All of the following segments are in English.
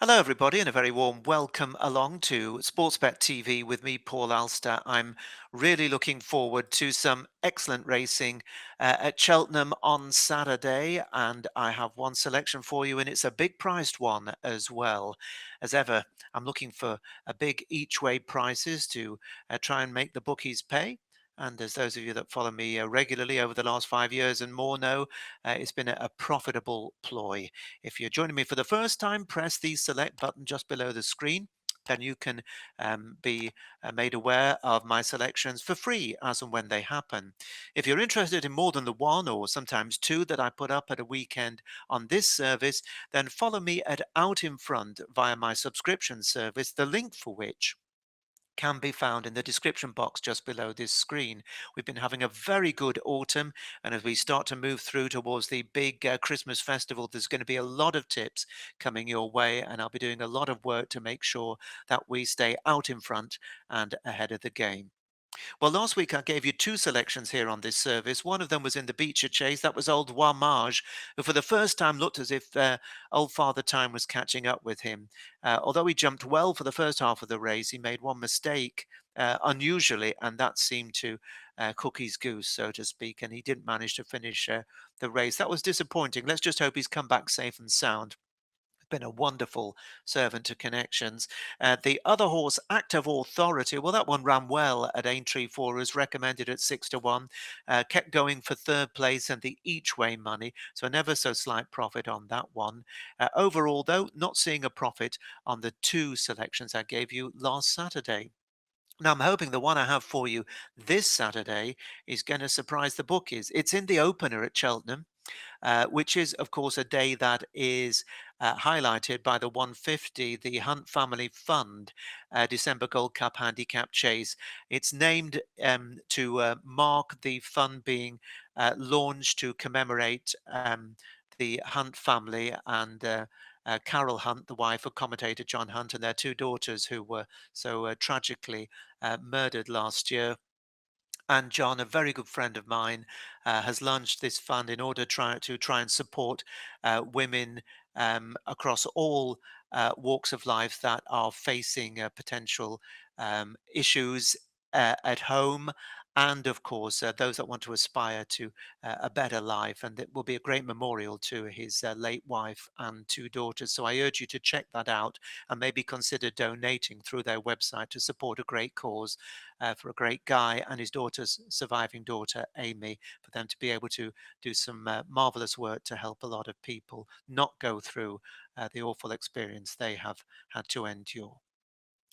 Hello, everybody, and a very warm welcome along to Sportsbet TV with me, Paul Alster. I'm really looking forward to some excellent racing at Cheltenham on Saturday, and I have one selection for you, and it's a big priced one as well. As ever, I'm looking for a big each way prices to try and make the bookies pay. And as those of you that follow me regularly over the last 5 years and more know, it's been a profitable ploy. If you're joining me for the first time, press the select button just below the screen. Then you can be made aware of my selections for free as and when they happen. If you're interested in more than the one or sometimes two that I put up at a weekend on this service, then follow me at Out in Front via my subscription service, the link for which can be found in the description box just below this screen. We've been having a very good autumn, and as we start to move through towards the big Christmas festival, there's going to be a lot of tips coming your way, and I'll be doing a lot of work to make sure that we stay out in front and ahead of the game. Well, last week I gave you two selections here on this service. One of them was in the Beecher Chase. That was old Wamage, who for the first time looked as if old Father Time was catching up with him. Although he jumped well for the first half of the race, he made one mistake unusually, and that seemed to cook his goose, so to speak, and he didn't manage to finish the race. That was disappointing. Let's just hope he's come back safe and sound. Been a wonderful servant to connections. The other horse, Active Authority, well, that one ran well at Aintree for us, recommended at 6 to 1, kept going for third place and the each way money, so never so slight profit on that one. Overall, though, not seeing a profit on the two selections I gave you last Saturday. Now, I'm hoping the one I have for you this Saturday is going to surprise the bookies. It's in the opener at Cheltenham, which is, of course, a day that is highlighted by the 150, the Hunt Family Fund December Gold Cup Handicap Chase. It's named to mark the fund being launched to commemorate the Hunt family and Carol Hunt, the wife of commentator John Hunt, and their two daughters who were so tragically murdered last year. And John, a very good friend of mine, has launched this fund in order to try and support women across all walks of life that are facing potential issues at home. And of course, those that want to aspire to a better life. And it will be a great memorial to his late wife and two daughters. So I urge you to check that out and maybe consider donating through their website to support a great cause for a great guy and his daughter's surviving daughter, Amy, for them to be able to do some marvelous work to help a lot of people not go through the awful experience they have had to endure.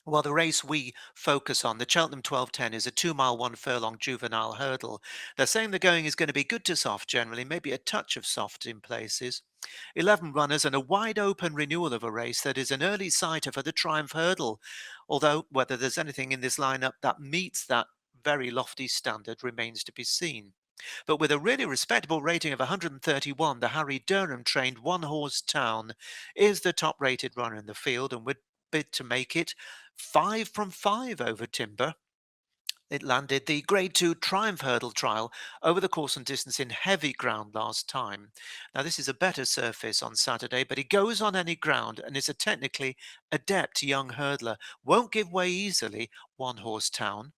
Well, the race we focus on, the Cheltenham 12:10, is a 2 mile, 1 furlong juvenile hurdle. They're saying the going is going to be good to soft generally, maybe a touch of soft in places. 11 runners and a wide open renewal of a race that is an early sighter for the Triumph Hurdle. Although whether there's anything in this lineup that meets that very lofty standard remains to be seen. But with a really respectable rating of 131, the Harry Durham trained one horse Town is the top rated runner in the field and would bid to make it 5 from 5 over Timber. It landed the Grade 2 Triumph Hurdle trial over the course and distance in heavy ground last time. Now, this is a better surface on Saturday, but he goes on any ground and is a technically adept young hurdler. Won't give way easily, one horse Town.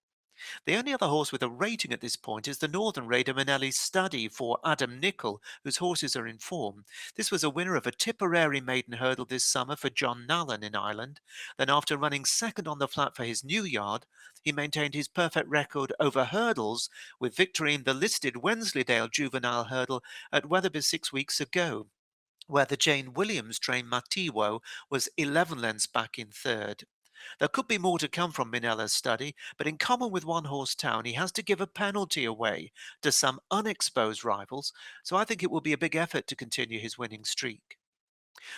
The only other horse with a rating at this point is the Northern Raider Manelli Study for Adam Nicol, whose horses are in form. This was a winner of a Tipperary maiden hurdle this summer for John Nallen in Ireland. Then, after running second on the flat for his new yard, he maintained his perfect record over hurdles with victory in the listed Wensleydale Juvenile Hurdle at Wetherby 6 weeks ago, where the Jane Williams trained Matiwo was 11 lengths back in third. There could be more to come from Minella's study, but in common with One Horse Town, he has to give a penalty away to some unexposed rivals, so I think it will be a big effort to continue his winning streak.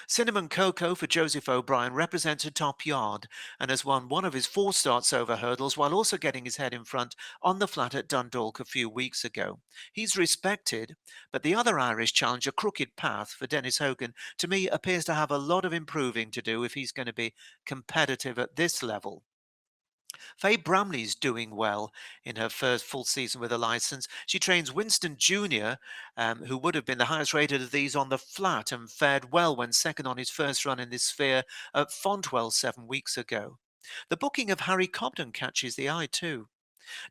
Cinnamon Cocoa for Joseph O'Brien represents a top yard and has won one of his four starts over hurdles while also getting his head in front on the flat at Dundalk a few weeks ago. He's respected, but the other Irish challenger, Crooked Path for Dennis Hogan, to me appears to have a lot of improving to do if he's going to be competitive at this level. Faye Bramley's doing well in her first full season with a license. She trains Winston Jr., who would have been the highest rated of these on the flat and fared well when second on his first run in this sphere at Fontwell 7 weeks ago. The booking of Harry Cobden catches the eye too.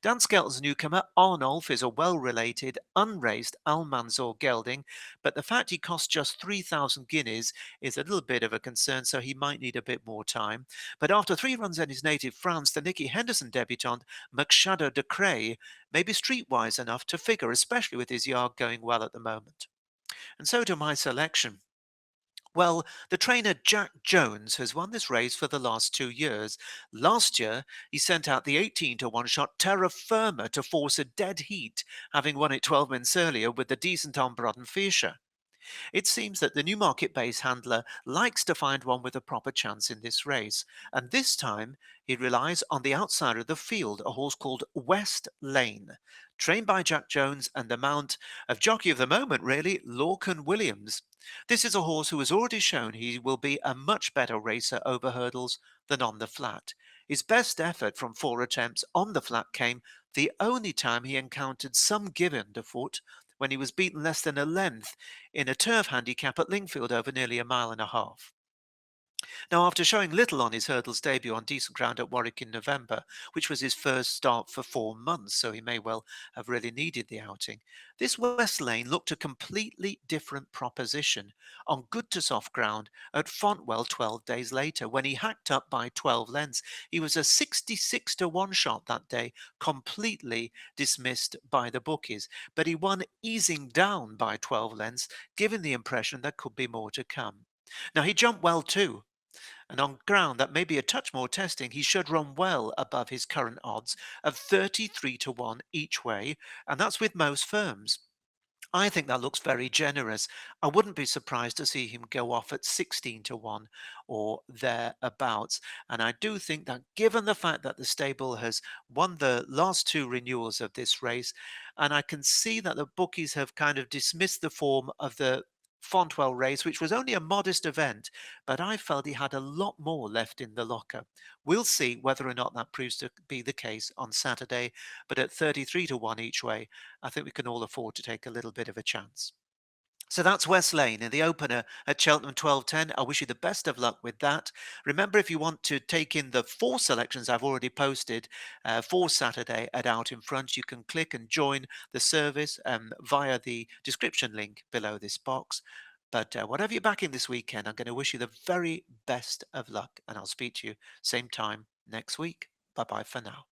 Dan Skelton's newcomer, Arnulf, is a well-related, unraced Almanzor gelding, but the fact he costs just 3,000 guineas is a little bit of a concern, so he might need a bit more time. But after 3 runs in his native France, the Nicky Henderson debutant, McShadow de Cray, may be streetwise enough to figure, especially with his yard going well at the moment. And so to my selection. Well, the trainer Jack Jones has won this race for the last 2 years. Last year, he sent out the 18 to 1 shot Terra Firma to force a dead heat, having won it 12 minutes earlier with the decent Ombrodden Fischer. It seems that the Newmarket-based handler likes to find one with a proper chance in this race, and this time he relies on the outsider of the field, a horse called West Lane, trained by Jack Jones and the mount of jockey of the moment, really, Lorcan Williams. This is a horse who has already shown he will be a much better racer over hurdles than on the flat. His best effort from 4 attempts on the flat came the only time he encountered some give underfoot when he was beaten less than a length in a turf handicap at Lingfield over nearly a mile and a half. Now, after showing little on his hurdles debut on decent ground at Warwick in November, which was his first start for 4 months, so he may well have really needed the outing, this West Lane looked a completely different proposition on good to soft ground at Fontwell 12 days later when he hacked up by 12 lengths. He was a 66 to 1 shot that day, completely dismissed by the bookies, but he won easing down by 12 lengths, giving the impression there could be more to come. Now, he jumped well too, and on ground that may be a touch more testing, he should run well above his current odds of 33 to 1 each way, and that's with most firms. I think that looks very generous. I wouldn't be surprised to see him go off at 16 to 1 or thereabouts. And I do think that given the fact that the stable has won the last 2 renewals of this race, and I can see that the bookies have kind of dismissed the form of the Fontwell race, which was only a modest event, but I felt he had a lot more left in the locker. We'll see whether or not that proves to be the case on Saturday, but at 33 to 1 each way, I think we can all afford to take a little bit of a chance. So that's West Lane in the opener at Cheltenham 12:10. I wish you the best of luck with that. Remember, if you want to take in the 4 selections I've already posted for Saturday at Out in Front, you can click and join the service via the description link below this box. But whatever you're backing this weekend, I'm going to wish you the very best of luck, and I'll speak to you same time next week. Bye bye for now.